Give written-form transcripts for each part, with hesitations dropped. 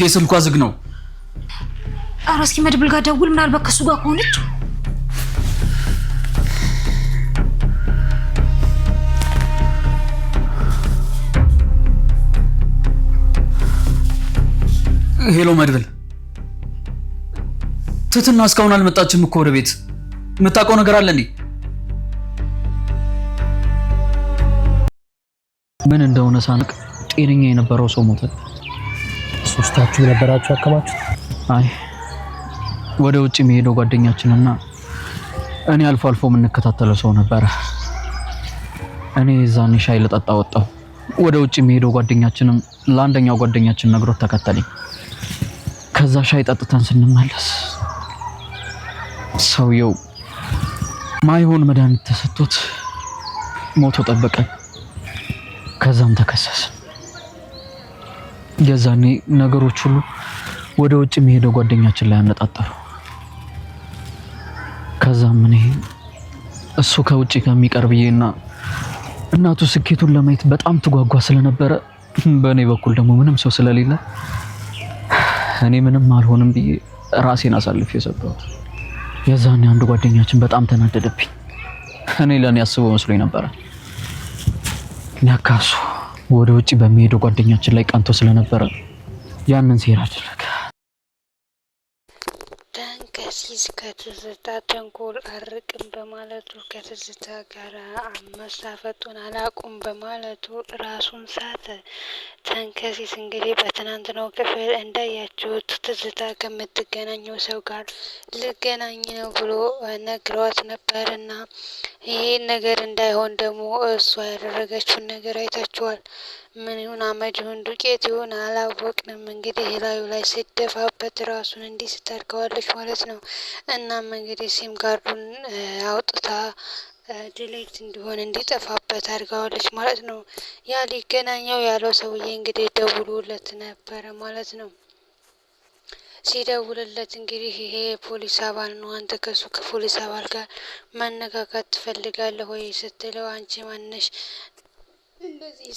ስልኬ ስልኳ ዝግ ነው። ኧረ እስኪ መድብል ጋር ደውል፣ ምናልባት ከሱ ጋር ከሆነች። ሄሎ መድብል፣ ትትና እስካሁን አልመጣችም እኮ ወደ ቤት። የምታውቀው ነገር አለ እንዴ? ምን እንደሆነ ሳንቅ ጤነኛ የነበረው ሰው ሞተ። ሶስታችሁ የነበራችሁ አከማችሁ? አይ ወደ ውጭ የሚሄደው ጓደኛችንና እኔ አልፎ አልፎ የምንከታተለው ሰው ነበረ። እኔ ዛኔ ሻይ ልጠጣ ወጣሁ። ወደ ውጭ የሚሄደው ጓደኛችንም ለአንደኛው ጓደኛችን ነግሮት ተከተለኝ። ከዛ ሻይ ጠጥተን ስንመለስ ሰውየው ማይሆን መድኃኒት ተሰጥቶት ሞቶ ጠበቀን። ከዛም ተከሰስን። የዛኔ ነገሮች ሁሉ ወደ ውጭ የሚሄደው ጓደኛችን ላይ አነጣጠሩ። ከዛም እኔ እሱ ከውጭ ከሚቀርብዬና እናቱ ስኬቱን ለማየት በጣም ትጓጓ ስለነበረ በእኔ በኩል ደግሞ ምንም ሰው ስለሌለ እኔ ምንም አልሆንም ብዬ ራሴን አሳልፌ የሰጠሁት። የዛኔ አንድ ጓደኛችን በጣም ተናደደብኝ። እኔ ለኔ አስበው መስሎኝ ነበረ። ያካሱ ወደ ውጭ በሚሄደው ጓደኛችን ላይ ቀንቶ ስለነበረ ያንን ሴራ አደረገ። ተንከሲስ ከትዝታ ተንኮል አርቅም በማለቱ ከትዝታ ጋር መሳፈጡን አላቁም በማለቱ ራሱን ሳተ። ተንከሲስ እንግዲህ በትናንትናው ክፍል እንዳያችሁት ትዝታ ከምትገናኘው ሰው ጋር ልገናኝ ነው ብሎ ነግሯት ነበርና ይሄ ነገር እንዳይሆን ደግሞ እሷ ያደረገችውን ነገር አይታችኋል። ምን ይሁን አመድ ይሁን ዱቄት ይሁን አላወቅንም። እንግዲህ ላዩ ላይ ሲደፋበት ራሱን እንዲህ ስታድገዋለች ማለት ነው። እናም እንግዲህ ሲም ካርዱን አውጥታ ዲሌት እንዲሆን እንዲጠፋበት አድርጋዋለች ማለት ነው። ያ ሊገናኘው ያለው ሰውዬ እንግዲህ ደውሎለት ነበረ ማለት ነው። ሲደውልለት እንግዲህ ይሄ ፖሊስ አባል ነው፣ አንተ ከሱ ከፖሊስ አባል ጋር መነጋጋት ትፈልጋለህ ወይ ስትለው አንቺ ማነሽ እንደዚህ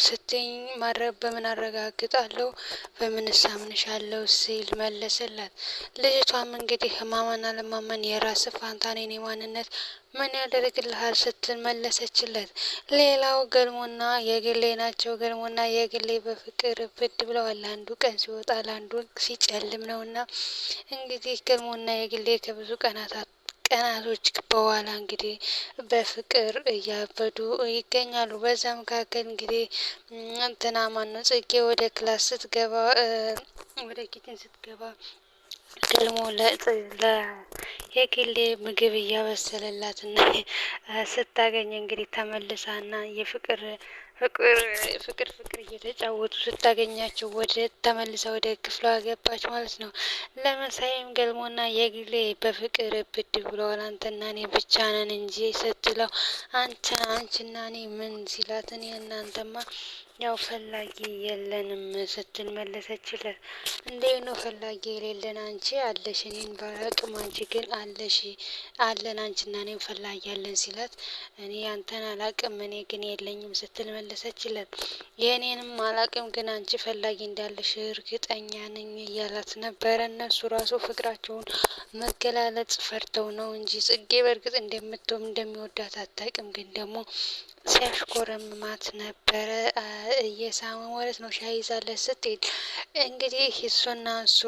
ስትኝ በምን አረጋግጣለሁ በምን ሳምንሻለሁ ሲል መለሰላት። ልጅቷም እንግዲህ ህማማን አለማመን የራስ ፋንታ የኔ ማንነት ምን ያደርግልሃል ስትል መለሰችለት። ሌላው ገልሞና የግሌ ናቸው። ገልሞና የግሌ በፍቅር ብድ ብለዋል። አንዱ ቀን ሲወጣ ለአንዱ ሲጨልም ነውና እንግዲህ ገልሞና የግሌ ከብዙ ቀናቶች በኋላ እንግዲህ በፍቅር እያበዱ ይገኛሉ። በዛ መካከል እንግዲህ እንትና ማነው ጽጌ ወደ ክላስ ስትገባ ወደ ኪችን ስትገባ ገልሞ የግሌ ምግብ እያበሰለላትና ስታገኝ እንግዲህ ተመልሳና የፍቅር ፍቅር እየተጫወቱ ስታገኛቸው ተመልሳ ወደ ክፍሏ ገባች ማለት ነው። ለመሳይም ገልሞና የግሌ በፍቅር ብድ ብለዋል። አንተና እኔ ብቻ ነን እንጂ ስትለው አንቺና እኔ ምን ሲላት እኔ እናንተማ ያው ፈላጊ የለንም ስትል መለሰችለት። እንዴት ነው ፈላጊ የሌለን? አንቺ አለሽ እኔን ባላቅም አንቺ ግን አለን አንቺና እኔም ፈላጊ ያለን ሲላት እኔ አንተን አላቅም እኔ ግን የለኝም ስትል መለሰችለት። የእኔንም አላቅም ግን አንቺ ፈላጊ እንዳለሽ እርግጠኛ ነኝ እያላት ነበረ። እነሱ ራሱ ፍቅራቸውን መገላለጽ ፈርተው ነው እንጂ ጽጌ በእርግጥ እንደሚወዳት አታቅም። ግን ደግሞ ሲያሽኮረምማት ነበረ እየሳመ ማለት ነው። ሻይ ይዛለት ስትሄድ እንግዲህ እሱና እሱ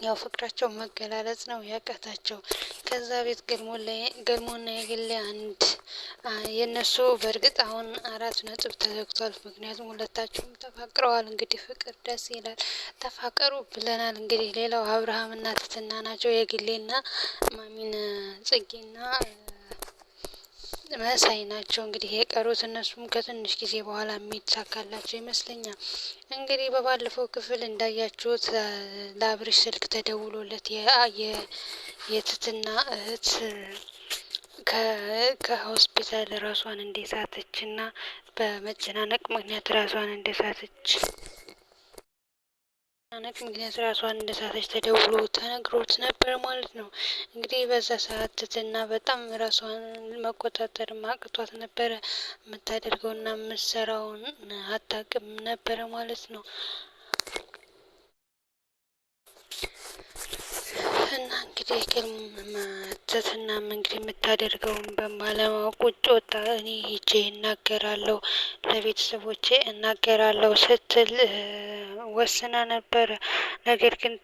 ያው ፍቅራቸው መገላለጽ ነው ያቃታቸው። ከዛ ቤት ገልሞና የግሌ አንድ የነሱ በእርግጥ አሁን 4 ነጥብ ተዘግቷል። ምክንያቱም ሁለታቸውም ተፋቅረዋል። እንግዲህ ፍቅር ደስ ይላል፣ ተፋቀሩ ብለናል። እንግዲህ ሌላው አብርሃምና ትትና ናቸው። የግሌና ማሚን ጽጌና መሳይ ናቸው እንግዲህ የቀሩት። እነሱም ከትንሽ ጊዜ በኋላ የሚሳካላቸው ይመስለኛል። እንግዲህ በባለፈው ክፍል እንዳያችሁት ለአብርሽ ስልክ ተደውሎለት የትትና እህት ከሆስፒታል ራሷን እንደሳተችና በመጨናነቅ ምክንያት ራሷን እንደሳተች ተደውሎ ተነግሮት ነበር ማለት ነው። እንግዲህ በዛ ሰዓት ትትና በጣም ራሷን መቆጣጠር ማቅቷት ነበረ። የምታደርገውና የምትሰራውን አታውቅም ነበረ ማለት ነው። እንግዲህ ትትናም እንግዲህ የምታደርገውን በማለማወቅ ውጭ ወጣ። እኔ ሄጄ እናገራለሁ፣ ለቤተሰቦቼ እናገራለሁ ስትል ወስና ነበረ። ነገር ግን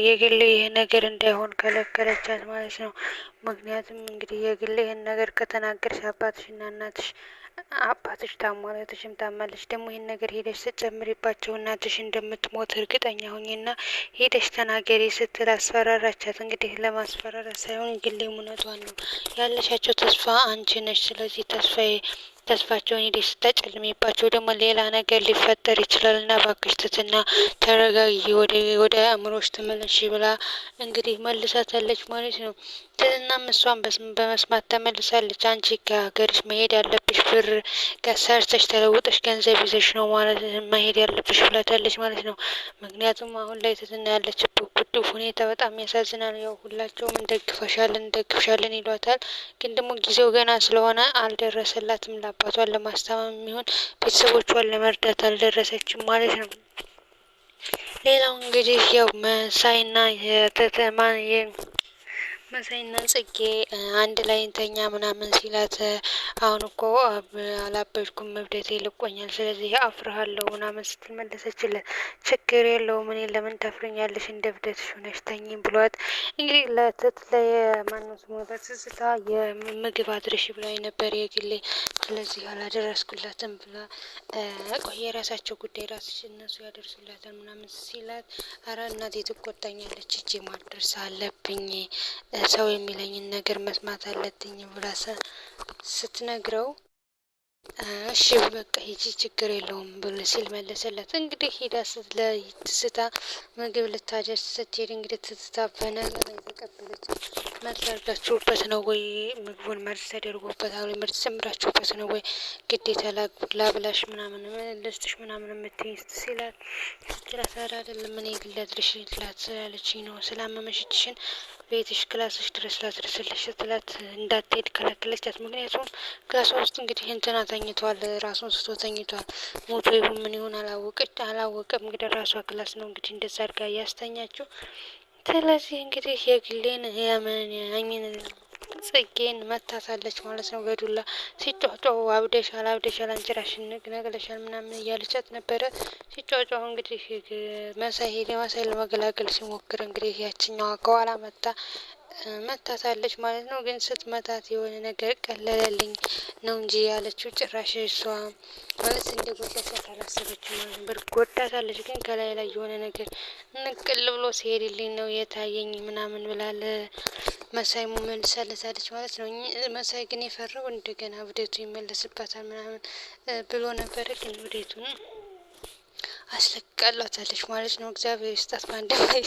የግል ይህ ነገር እንዳይሆን ከለከለቻት ማለት ነው። ምክንያቱም እንግዲህ የግል ይህን ነገር ከተናገርሽ አባትሽና እናትሽ አባትሽ ታሟል፣ እህትሽም ታማለች። ደግሞ ይህን ነገር ሄደሽ ስትጨምሪባቸው እናትሽ እንደምትሞት እርግጠኛ ሁኝና ሄደሽ ተናገሪ ስትል አስፈራራቻት። እንግዲህ ለማስፈራራት ሳይሆን ግሌም እውነቷን ነው። ያለሻቸው ተስፋ አንቺ ነሽ። ስለዚህ ተስፋቸውን ሄደሽ ስታጨልሚባቸው ደግሞ ሌላ ነገር ሊፈጠር ይችላል እና እባክሽ ትትና ተረጋጊ፣ ወደ አእምሮሽ ተመለሽ ብላ እንግዲህ መልሳታለች ማለት ነው። ትትናም እሷን በመስማት ተመልሳለች። አንቺ ከሀገርሽ መሄድ ያለብሽ ብር ሰርተሽ ተለውጠሽ ገንዘብ ይዘሽ ነው ማለት መሄድ ያለብሽ ብላታለች ማለት ነው። ምክንያቱም አሁን ላይ ትትና ያለችበት ጉድ ሁኔታ በጣም ያሳዝናል። ያው ሁላቸውም እንደግፍሻለን ይሏታል። ግን ደግሞ ጊዜው ገና ስለሆነ አልደረሰላትም። ለአባቷን ለማስታመም የሚሆን ቤተሰቦቿን ለመርዳት አልደረሰችም ማለት ነው። ሌላው እንግዲህ ያው መሳይና ጽጌ አንድ ላይ እንተኛ ምናምን ሲላት አሁን እኮ አላበድኩም፣ እብደቴ ልቆኛል፣ ስለዚህ አፍርሃለሁ ምናምን ስትል መለሰችለት። ችግር የለውም እኔ ለምን ታፍረኛለሽ? እንደ እብደትሽ ሆነሽ ተኝ ብሏት እንግዲህ ለትዝታ የምግብ አድርሽ ብላኝ ነበር የግሌ፣ ስለዚህ አላደረስኩላትም ብላ ቆይ የራሳቸው ጉዳይ ራስሽ እነሱ ያደርሱላታል ምናምን ሲላት፣ አረ እናቴ ትቆጣኛለች፣ እጄ ማድረስ አለብኝ፣ ሰው የሚለኝን ነገር መስማት አለብኝ ብላ ስትነግረው እሺ በቃ ሂጂ ችግር የለውም ብሎ ሲል መለሰላት። እንግዲህ ሂዳ ትዝታ ምግብ ልታደርስ ስትሄድ እንግዲህ ትዝታ በነገር የተቀበለች መርዝ አድርጋችሁበት ነው ወይ? ምግቡን መርዝ ተደርጎበታል ወይ? መርዝ ጨምራችሁበት ነው ወይ? ግዴታ ላብላሽ ምናምን ልስጥሽ ምናምን የምትይኝ ሲላት ስትላት አይደለም እኔ ግላድርሽ ላት ስላለችኝ ነው ስላመመሽችሽን ቤትሽ ክላስሽ ድረስ ላድርስልሽ ስትላት እንዳትሄድ ከለከለቻት። ምክንያቱም ክላሷ ውስጥ እንግዲህ እንትና ተኝቷል፣ ራሱን ስቶ ተኝቷል። ሞቶ ይሁን ምን ይሁን አላወቀም። እንግዲህ ራሷ ክላስ ነው እንግዲህ እንደዛ አድርጋ እያስተኛችው። ስለዚህ እንግዲህ የግሌን ያሚን ጽጌን መታታለች ማለት ነው በዱላ ሲጫጫው አብደሻል አንቺ ራስሽን ነግለሻል ምናምን እያለቻት ነበረ ሲጫጫው። እንግዲህ መሳይ ለመገላገል ሲሞክር እንግዲህ ያችኛዋ ከኋላ መታታለች ማለት ነው። ግን ስትመታት የሆነ ነገር ቀለለልኝ ነው እንጂ ያለችው ጭራሽ እሷ ማለት እንደ ጎዳቻት አላሰበችም ማለት ነበር። ጎዳታለች ግን ከላይ ላይ የሆነ ነገር ንቅል ብሎ ሲሄድልኝ ነው የታየኝ ምናምን ብላለ መሳይ መልሳለታለች ማለት ነው። መሳይ ግን የፈራው እንደገና እብደቱ ይመለስባታል ምናምን ብሎ ነበረ። ግን እብደቱን አስለቅቃላታለች ማለት ነው። እግዚአብሔር ይስጣት በአንድ ላይ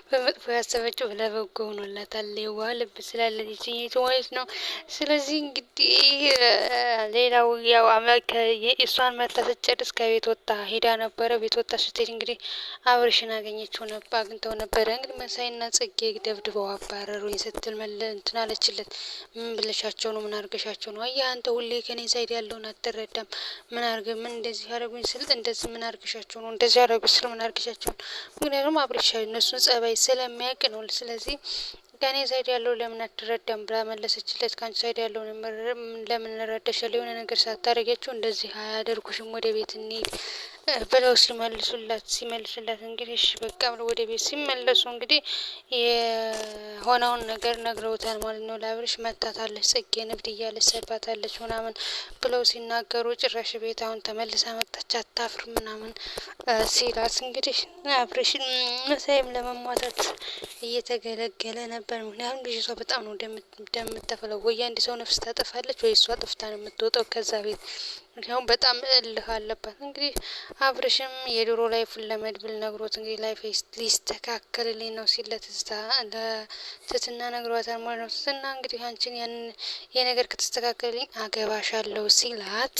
በመጥፎ ያሰበችው ለበጎ ሆኖላታል። የዋህ ልብ ስላለች ይችኛይቱ ማለት ነው። ስለዚህ እንግዲህ ሌላው ያው እሷን መታ ስትጨርስ ከቤት ወጣ ሄዳ ነበረ። ቤት ወጣ ስትሄድ እንግዲህ አብርሽን አግኝተው ነበረ። እንግዲህ መሳይና ጽጌ ደብድበው አባረሩኝ ስትል እንትን አለችለት። ምን ብለሻቸው ነው? ምን አርገሻቸው ነው? አየህ አንተ ሁሌ ከኔ ሳይድ ያለውን አትረዳም። ምን እንደዚህ ያደረጉኝ ስል እንደዚህ ምን አርገሻቸው ነው? እንደዚህ ያደረጉ ስል ምን አርገሻቸው ነው? ምክንያቱም አብርሽ እነሱን ጸባይ ስለሚያውቅ ነው። ስለዚህ ከኔ ሳይድ ያለው ለምን አትረዳም ብላ መለሰችለት። ከአንቺ ሳይድ ያለው ለምን እረዳሻለሁ? የሆነ ነገር ሳታደርጊያቸው እንደዚህ አያደርጉሽም፣ ወደ ቤት እንሂድ ብለው ሲመልሱላት እንግዲህ እሺ በቃ ብለው ወደ ቤት ሲመለሱ እንግዲህ የሆነውን ነገር ነግረውታል ማለት ነው። ለአብርሽ መታታለች ጽጌን እብድ እያለች ሰድባታለች ምናምን ብለው ሲናገሩ ጭራሽ ቤት አሁን ተመልሳ መጣች አታፍር ምናምን ሲላት እንግዲህ አብርሽ መሳይም ለመሟታት እየተገለገለ ነበር። ምክንያቱም ልጅቷ በጣም ነው እንደምትፈለው ወይ አንድ ሰው ነፍስ ታጠፋለች ወይ እሷ ጥፍታ ነው የምትወጣው ከዛ ቤት። ምክንያቱም በጣም እልህ አለባት። እንግዲህ አብርሽም የድሮ ላይፉን ለመድብል ነግሮት እንግዲህ ላይፍ ሊስተካከልልኝ ነው ሲል ለትትና ነግሯታል ማለት ነው። ትትና እንግዲህ አንቺን የነገር ከተስተካከልልኝ አገባሻለሁ ሲላት